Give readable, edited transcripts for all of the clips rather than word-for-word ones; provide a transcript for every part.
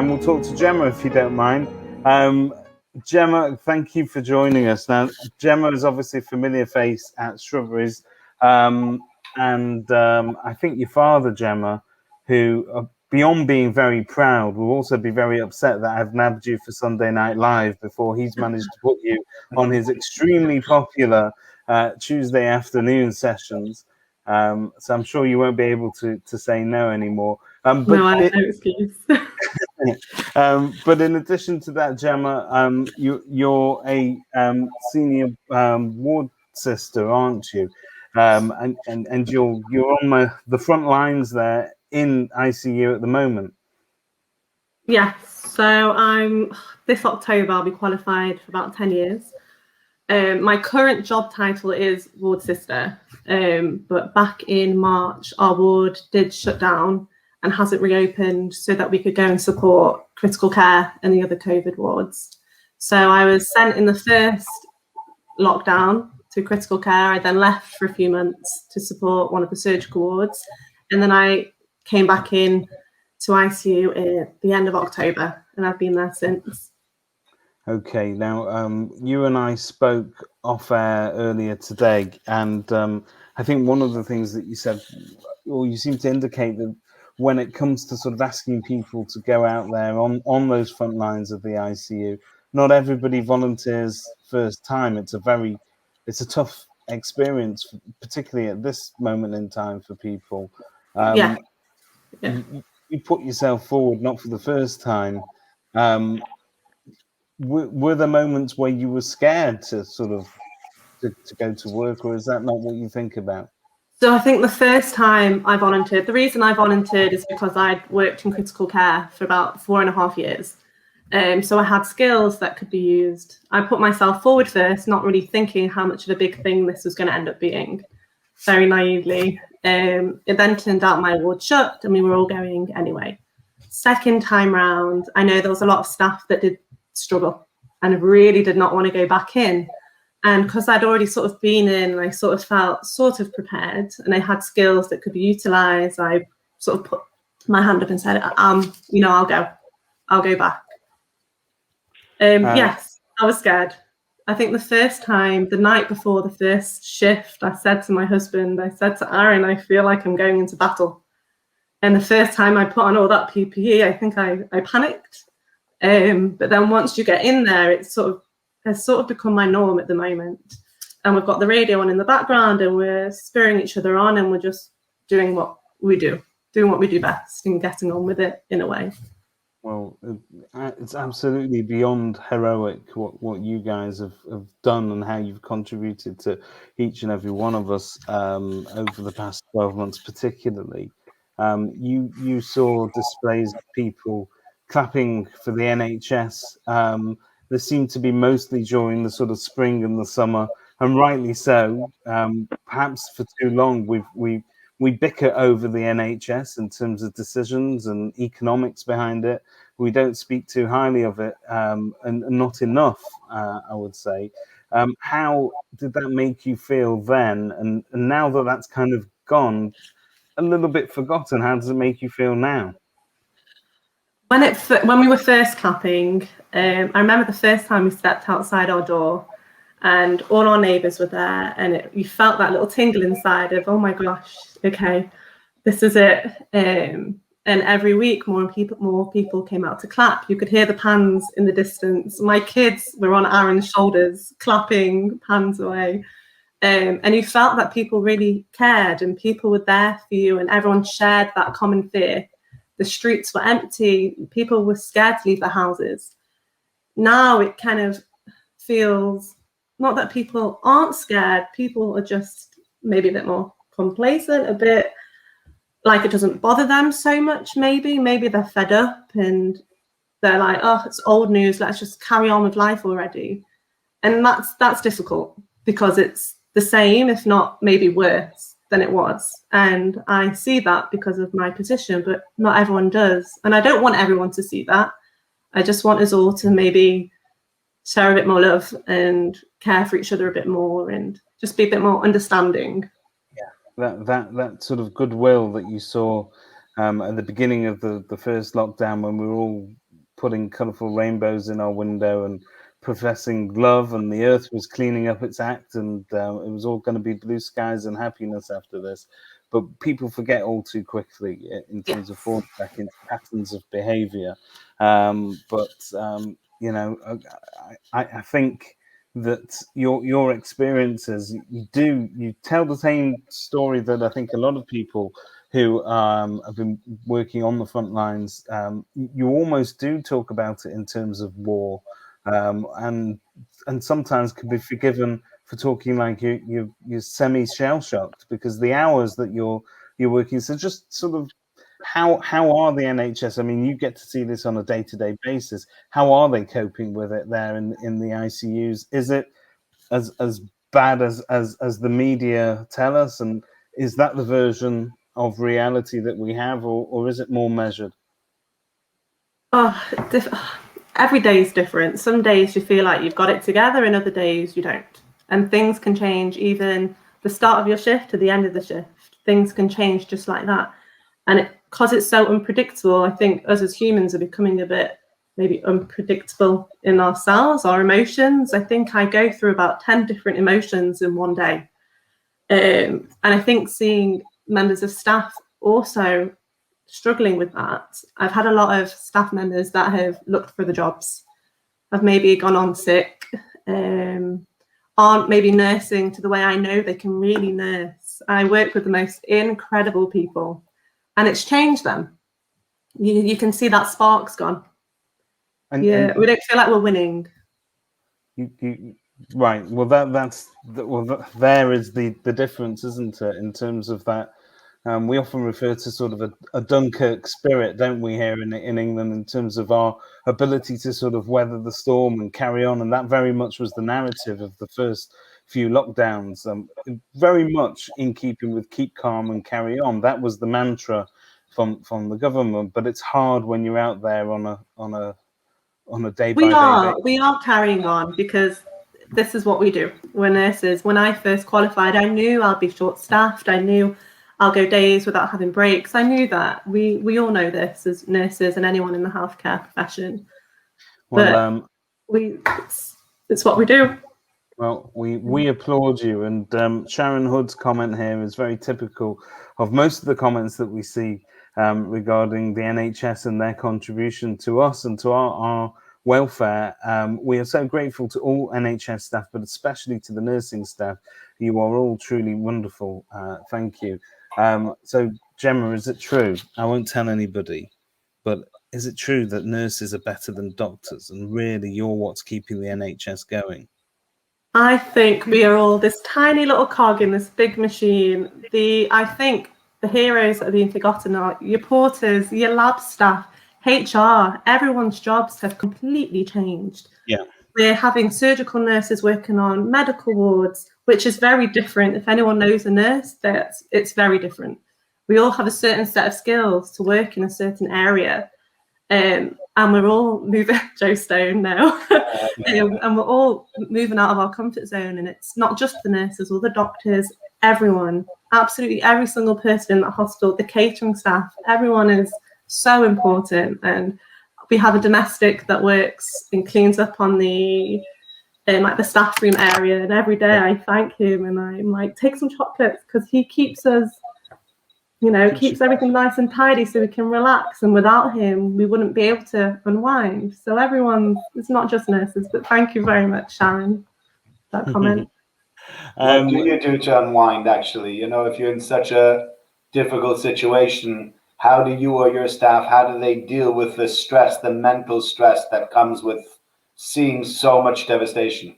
and we'll talk to Gemma if you don't mind. Gemma, thank you for joining us. Now, Gemma is obviously a familiar face at Shrubberies, and I think your father, Gemma, who, beyond being very proud, will also be very upset that I've nabbed you for Sunday Night Live before he's managed to put you on his extremely popular Tuesday afternoon sessions. So I'm sure you won't be able to say no anymore. No, I have no excuse. But in addition to that, Gemma, you're a senior ward sister, aren't you? And you're on the front lines there in ICU at the moment. Yes. So this October I'll be qualified for about 10 years. My current job title is ward sister, but back in March our ward did shut down and hasn't reopened so that we could go and support critical care and the other COVID wards. So I was sent in the first lockdown to critical care. I then left for a few months to support one of the surgical wards, and then I came back in to ICU at the end of October, and I've been there since. Okay, now you and I spoke off air earlier today, and I think one of the things that you said, or you seem to indicate that when it comes to sort of asking people to go out there on those front lines of the ICU, not everybody volunteers first time. It's a tough experience, particularly at this moment in time for people. Yeah. You put yourself forward, not for the first time. Were there moments where you were scared to sort of to go to work, or is that not what you think about? So I think the first time I volunteered, the reason I volunteered is because I'd worked in critical care for about 4.5 years. So I had skills that could be used. I put myself forward first, not really thinking how much of a big thing this was going to end up being, very naively. It then turned out my ward shut and we were all going anyway. Second time round, I know there was a lot of staff that did struggle and really did not want to go back in. And because I'd already sort of been in, I sort of felt sort of prepared and I had skills that could be utilised. I sort of put my hand up and said, I'll go back. Yes, I was scared. I think the first time, the night before the first shift, I said to my husband, I said to Aaron, I feel like I'm going into battle. And the first time I put on all that PPE, I think I panicked. But then once you get in there, it's has sort of become my norm at the moment. And we've got the radio on in the background and we're spurring each other on and we're just doing what we do best and getting on with it in a way. Well, it's absolutely beyond heroic what you guys have done and how you've contributed to each and every one of us over the past 12 months particularly. You saw displays of people clapping for the NHS. There seemed to be mostly during the sort of spring and the summer, and rightly so. Perhaps for too long we bicker over the NHS in terms of decisions and economics behind it. We don't speak too highly of it, and not enough, I would say. How did that make you feel then? And now that that's kind of gone, a little bit forgotten, how does it make you feel now? When we were first clapping, I remember the first time we stepped outside our door and all our neighbours were there, and you felt that little tingle inside of, oh my gosh, okay, this is it. And every week more people came out to clap. You could hear the pans in the distance. My kids were on Aaron's shoulders clapping pans away. And you felt that people really cared and people were there for you and everyone shared that common fear. The streets were empty. People were scared to leave their houses. Now it kind of feels not that people aren't scared. People are just maybe a bit more complacent, a bit like it doesn't bother them so much. Maybe they're fed up and they're like, oh, it's old news. Let's just carry on with life already. And that's difficult because it's the same, if not maybe worse than it was. And I see that because of my position, but not everyone does. And I don't want everyone to see that. I just want us all to maybe share a bit more love and care for each other a bit more and just be a bit more understanding. Yeah, that sort of goodwill that you saw at the beginning of the first lockdown when we were all putting colourful rainbows in our window and professing love, and the earth was cleaning up its act, and it was all going to be blue skies and happiness after this. But people forget all too quickly in terms of falling back into patterns of behaviour. You know, I think that your experiences, you tell the same story that I think a lot of people who have been working on the front lines, you almost do talk about it in terms of war, and sometimes can be forgiven for talking like you're semi shell shocked, because the hours that you're working. So just sort of how are the NHS? I mean, you get to see this on a day-to-day basis. How are they coping with it there in the ICUs? Is it as bad as the media tell us, and is that the version of reality that we have, or is it more measured? Every day is different. Some days you feel like you've got it together, and other days you don't. And things can change, even the start of your shift to the end of the shift. Things can change just like that. And because it's so unpredictable, I think us as humans are becoming a bit maybe unpredictable in ourselves, our emotions. I think I go through about 10 different emotions in one day. And I think seeing members of staff also struggling with that. I've had a lot of staff members that have looked for the jobs, have maybe gone on sick, aren't maybe nursing to the way I know they can really nurse. I work with the most incredible people, and it's changed them. You can see that spark's gone. And we don't feel like we're winning. Right. Well, there is the difference, isn't it, in terms of that. We often refer to sort of a Dunkirk spirit, don't we, here in England, in terms of our ability to sort of weather the storm and carry on. And that very much was the narrative of the first few lockdowns, very much in keeping with keep calm and carry on. That was the mantra from the government. But it's hard when you're out there on a day by day basis. We are carrying on, because this is what we do. We're nurses. When I first qualified, I knew I'll be short-staffed. I knew I'll go days without having breaks. I knew that. We all know this as nurses and anyone in the healthcare profession. Well, it's what we do. Well, we applaud you. And Sharon Hood's comment here is very typical of most of the comments that we see regarding the NHS and their contribution to us and to our welfare. We are so grateful to all NHS staff, but especially to the nursing staff. You are all truly wonderful. Thank you. So, Gemma, is it true? I won't tell anybody, but is it true that nurses are better than doctors, and really you're what's keeping the NHS going? I think we are all this tiny little cog in this big machine. I think the heroes that are being forgotten are your porters, your lab staff, HR. Everyone's jobs have completely changed. Yeah. We're having surgical nurses working on medical wards, which is very different. If anyone knows a nurse, it's very different. We all have a certain set of skills to work in a certain area. And we're all moving, Goldstone now, and we're all moving out of our comfort zone. And it's not just the nurses or the doctors, everyone, absolutely every single person in that hospital, the catering staff, everyone is so important. And we have a domestic that works and cleans up on the staff room area, and every day I thank him and I'm like, take some chocolates, because he keeps us, keeps everything nice and tidy so we can relax, and without him we wouldn't be able to unwind. So it's not just nurses, but thank you very much, Sharon, for that comment. What do you do to unwind, actually? If you're in such a difficult situation, how do you or your staff, how do they deal with the stress, the mental stress that comes with seeing so much devastation?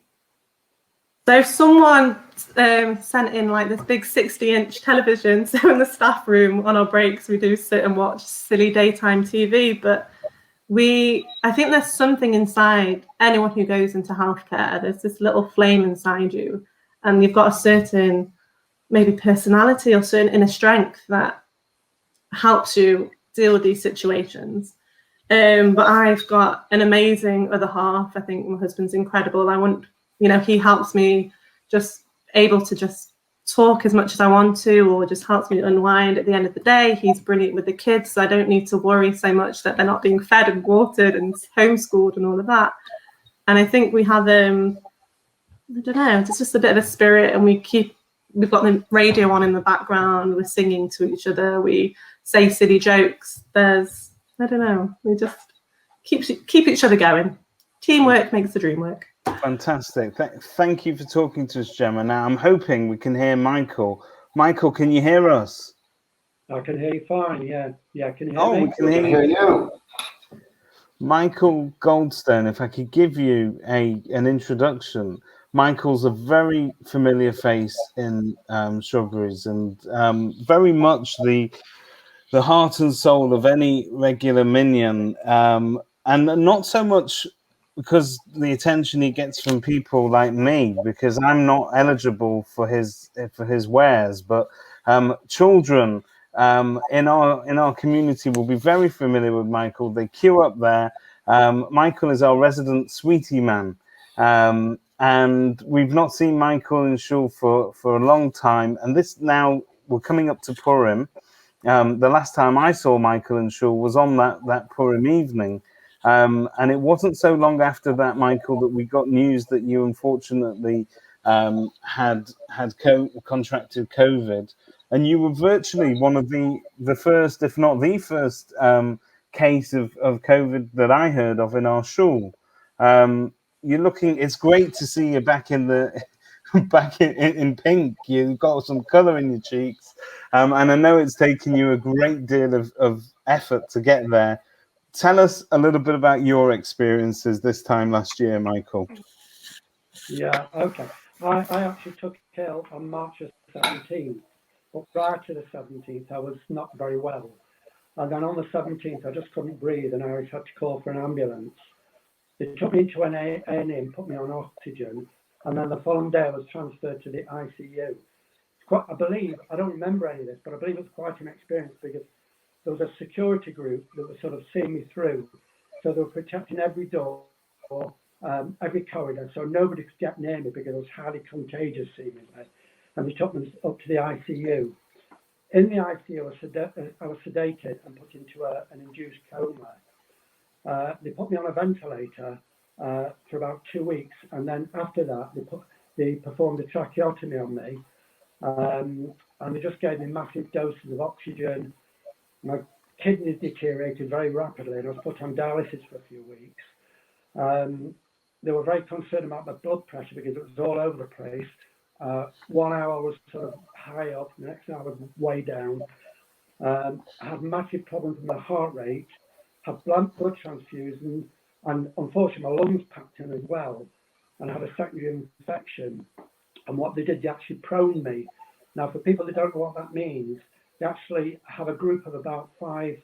So if someone sent in like this big 60-inch television, so in the staff room on our breaks we do sit and watch silly daytime TV, but I think there's something inside anyone who goes into healthcare. There's this little flame inside you, and you've got a certain maybe personality or certain inner strength that helps you deal with these situations. But I've got an amazing other half. I think my husband's incredible. He helps me, just able to just talk as much as I want to, or just helps me unwind at the end of the day. He's brilliant with the kids, so I don't need to worry so much that they're not being fed and watered and homeschooled and all of that. And I think we have, I don't know, it's just a bit of a spirit, and we've got the radio on in the background, we're singing to each other, we say silly jokes. I don't know, we just keep each other going. Teamwork makes the dream work. Fantastic. Thank you for talking to us, Gemma. Now, I'm hoping we can hear Michael. Michael, can you hear us? I can hear you fine, yeah. Can you hear me? Oh, we can hear you. Michael Goldstone, if I could give you an introduction. Michael's a very familiar face in Shrubberies, and very much the heart and soul of any regular minion, and not so much because the attention he gets from people like me, because I'm not eligible for his wares, but children in our community will be very familiar with Michael. They queue up there. Michael is our resident sweetie man, and we've not seen Michael in Shul for a long time. And this now we're coming up to Purim. The last time I saw Michael in Shul was on that Purim evening. And it wasn't so long after that, Michael, that we got news that you unfortunately had contracted COVID, and you were virtually one of the first, if not the first, case of COVID that I heard of in our shul. It's great to see you back in in pink. You've got some colour in your cheeks, and I know it's taken you a great deal of effort to get there. Tell us a little bit about your experiences this time last year, Michael. Yeah, okay. I actually took ill on March the 17th, but prior to the 17th, I was not very well. And then on the 17th, I just couldn't breathe, and I had to call for an ambulance. They took me into an A&E and put me on oxygen, and then the following day, I was transferred to the ICU. I don't remember any of this, but I believe it was quite an experience because there was a security group that was sort of seeing me through. So they were protecting every door, every corridor, so nobody could get near me because it was highly contagious seemingly. And they took me up to the ICU. In the ICU, I was sedated and put into an induced coma. They put me on a ventilator for about 2 weeks, and then after that, they performed a tracheotomy on me, and they just gave me massive doses of oxygen. My kidneys deteriorated very rapidly, and I was put on dialysis for a few weeks. They were very concerned about my blood pressure because it was all over the place. 1 hour I was sort of high up, the next hour I was way down. I had massive problems with my heart rate, had blood transfusion, and unfortunately my lungs packed in as well, and I had a secondary infection. And what they did, they actually proned me. Now, for people that don't know what that means, they actually have a group of about 5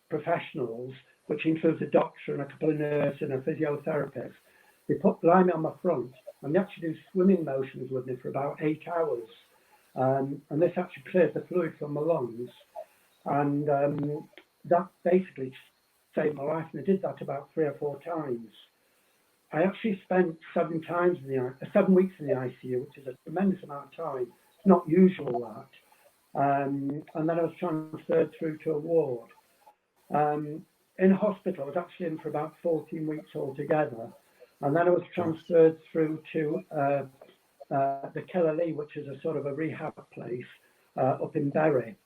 professionals, which includes a doctor and a couple of nurses and a physiotherapist. They lie me on my front, and they actually do swimming motions with me for about 8 hours. And this actually clears the fluid from my lungs. And that basically saved my life. And I did that about 3 or 4 times. I actually spent 7 weeks in the ICU, which is a tremendous amount of time. It's not usual that. And then I was transferred through to a ward. In hospital, I was actually in for about 14 weeks altogether. And then I was transferred through to the Killalea, which is a sort of a rehab place up in Bury.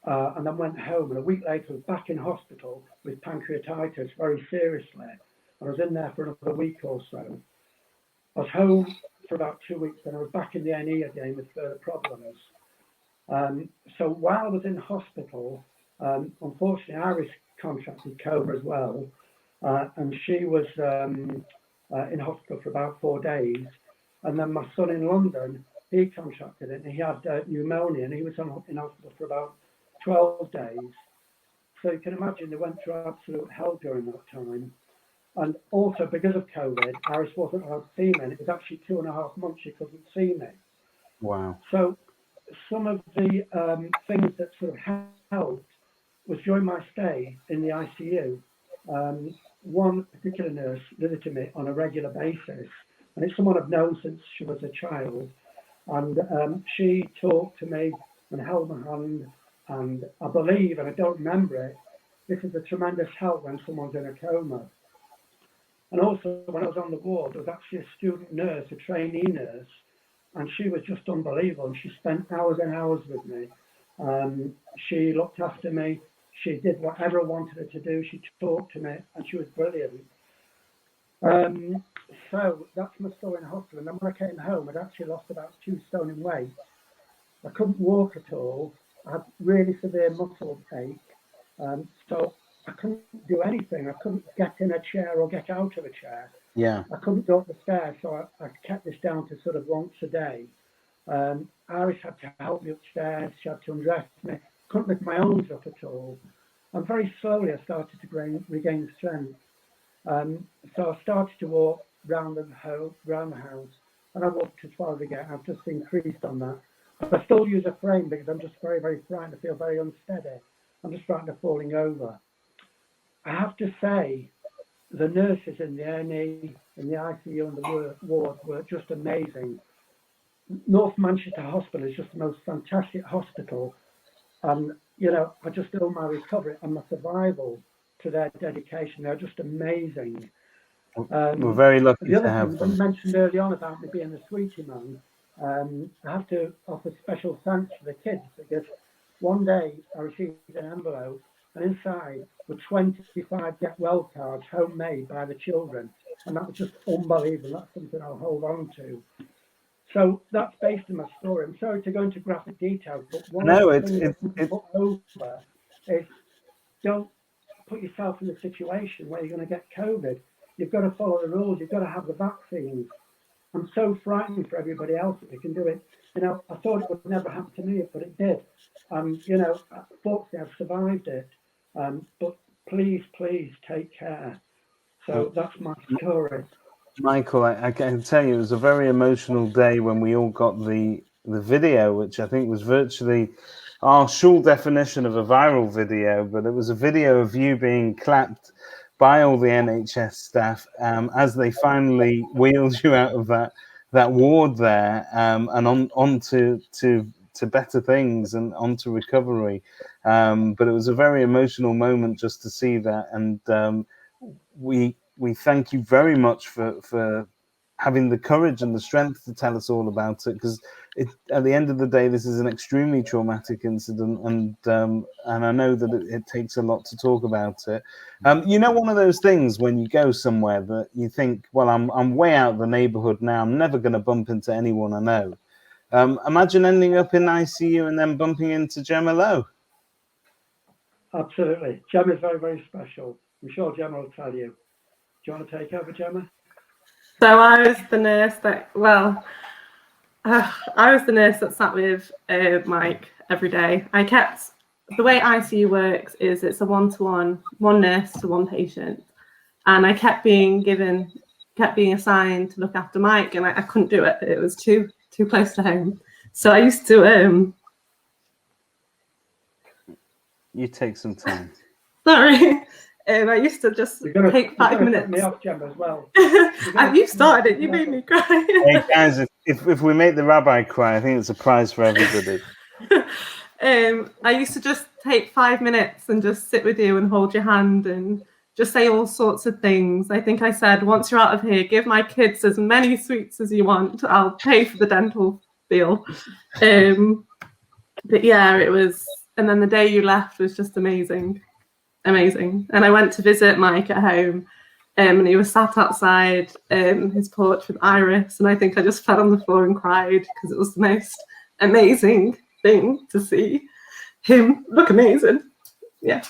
And then went home. And a week later, I was back in hospital with pancreatitis very seriously. I was in there for another week or so. I was home for about 2 weeks, then I was back in the NE again with further problems. So while I was in hospital, unfortunately, Iris contracted COVID as well, and she was in hospital for about 4 days. And then my son in London, he contracted it, and he had pneumonia, and he was in hospital for about 12 days. So you can imagine they went through absolute hell during that time. And also, because of COVID, Iris wasn't allowed to see me, and it was actually 2.5 months she couldn't see me. Wow. So some of the things that sort of helped was during my stay in the ICU, one particular nurse visited me on a regular basis, and it's someone I've known since she was a child. And she talked to me and held my hand, and I believe, and I don't remember it, this is a tremendous help when someone's in a coma. And also, when I was on the ward, there was actually a student nurse, a trainee nurse, and she was just unbelievable. And she spent hours and hours with me. She looked after me. She did whatever I wanted her to do. She talked to me, and she was brilliant. So that's my story in hospital. And then when I came home, I'd actually lost about 2 stone in weight. I couldn't walk at all. I had really severe muscle ache. So I couldn't do anything. I couldn't get in a chair or get out of a chair. Yeah. I couldn't go up the stairs, so I kept this down to sort of once a day. Iris had to help me upstairs. She had to undress me. Couldn't lift my arms up at all. And very slowly I started to regain strength. So I started to walk round the house, and I walked as far as I get. I've just increased on that. But I still use a frame because I'm just very, very frightened. I feel very unsteady. I'm just frightened of falling over. I have to say, the nurses in the A&E, in the ICU and the ward were just amazing. North Manchester Hospital is just the most fantastic hospital. And, you know, I just owe my recovery and my survival to their dedication. They're just amazing. We're very lucky the to other have thing them. you mentioned early on about me being a sweetie man, I have to offer special thanks to the kids, because one day I received an envelope, and inside were 25 get well cards, homemade by the children, and that was just unbelievable. That's something I'll hold on to. So that's based on my story. I'm sorry to go into graphic details, but one of the things I want to put over is don't put yourself in a situation where you're going to get COVID. You've got to follow the rules. You've got to have the vaccines. I'm so frightened for everybody else that they can do it. You know, I thought it would never happen to me, but it did. You know, fortunately, I've survived it. But please, please take care. So that's my story. Michael, I can tell you, it was a very emotional day when we all got the video, which I think was virtually our short definition of a viral video, but it was a video of you being clapped by all the NHS staff as they finally wheeled you out of that ward there and on to better things and onto recovery. But it was a very emotional moment just to see that, and we thank you very much for having the courage and the strength to tell us all about it, because at the end of the day, this is an extremely traumatic incident, and I know that it takes a lot to talk about it. You know, one of those things when you go somewhere that you think, well, I'm way out of the neighbourhood now, I'm never going to bump into anyone I know. Imagine ending up in ICU and then bumping into Gemma Lowe. Absolutely. Gemma is very, very special. I'm sure Gemma will tell you. Do you want to take over, Gemma? So I was the nurse that, I was the nurse that sat with Mike every day. The way ICU works is it's a one-to-one, one nurse to one patient. And I kept being assigned to look after Mike, and I couldn't do it. It was too close to home. So I used to... You take some time. Sorry. I used to just take 5 minutes. Me off, Gemma, as well. You started it. You made me cry. Hey guys, if we make the rabbi cry, I think it's a prize for everybody. I used to just take 5 minutes and just sit with you and hold your hand and just say all sorts of things. I think I said, once you're out of here, give my kids as many sweets as you want. I'll pay for the dental bill. But yeah, it was. And then the day you left was just amazing. Amazing. And I went to visit Mike at home, and he was sat outside his porch with Iris, and I think I just fell on the floor and cried because it was the most amazing thing to see him look amazing. Yeah.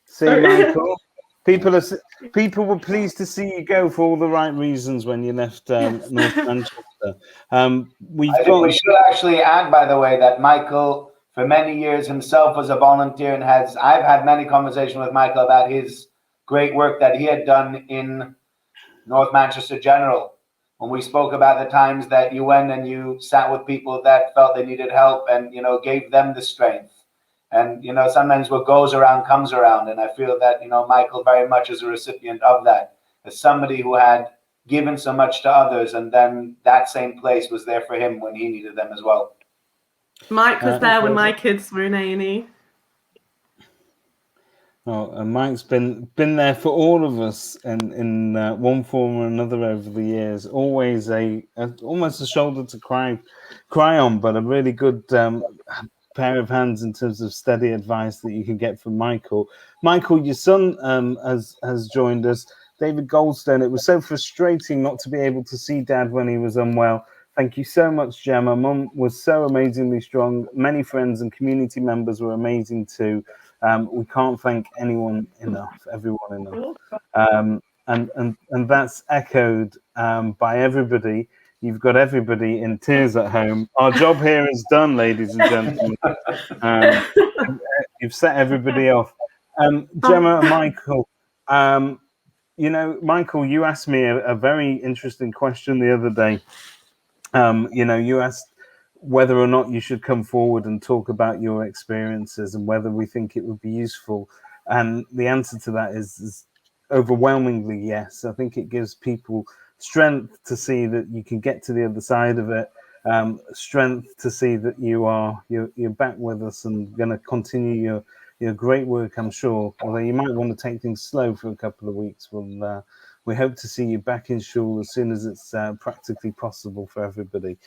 See, Michael, people were pleased to see you go for all the right reasons when you left North Manchester. We should actually add, by the way, that Michael, for many years himself, was a volunteer, and I've had many conversations with Michael about his great work that he had done in North Manchester General. When we spoke about the times that you went and you sat with people that felt they needed help and, you know, gave them the strength. And, you know, sometimes what goes around comes around. And I feel that, you know, Michael very much is a recipient of that. As somebody who had given so much to others, and then that same place was there for him when he needed them as well. Mike was there when my kids were in A&E. Oh, and Mike's been there for all of us in one form or another over the years. Always almost a shoulder to cry on, but a really good pair of hands in terms of steady advice that you can get from Michael. Michael, your son has joined us. David Goldstone. It was so frustrating not to be able to see Dad when he was unwell. Thank you so much, Gemma. Mum was so amazingly strong. Many friends and community members were amazing too. We can't thank anyone enough, everyone enough. And that's echoed by everybody. You've got everybody in tears at home. Our job here is done, ladies and gentlemen. You've set everybody off. Gemma and Michael, Michael, you asked me a very interesting question the other day. You asked whether or not you should come forward and talk about your experiences and whether we think it would be useful. And the answer to that is overwhelmingly yes. I think it gives people strength to see that you can get to the other side of it, strength to see that you're back with us and going to continue your great work, I'm sure. Although you might want to take things slow for a couple of weeks. We hope to see you back in Shul as soon as it's practically possible for everybody.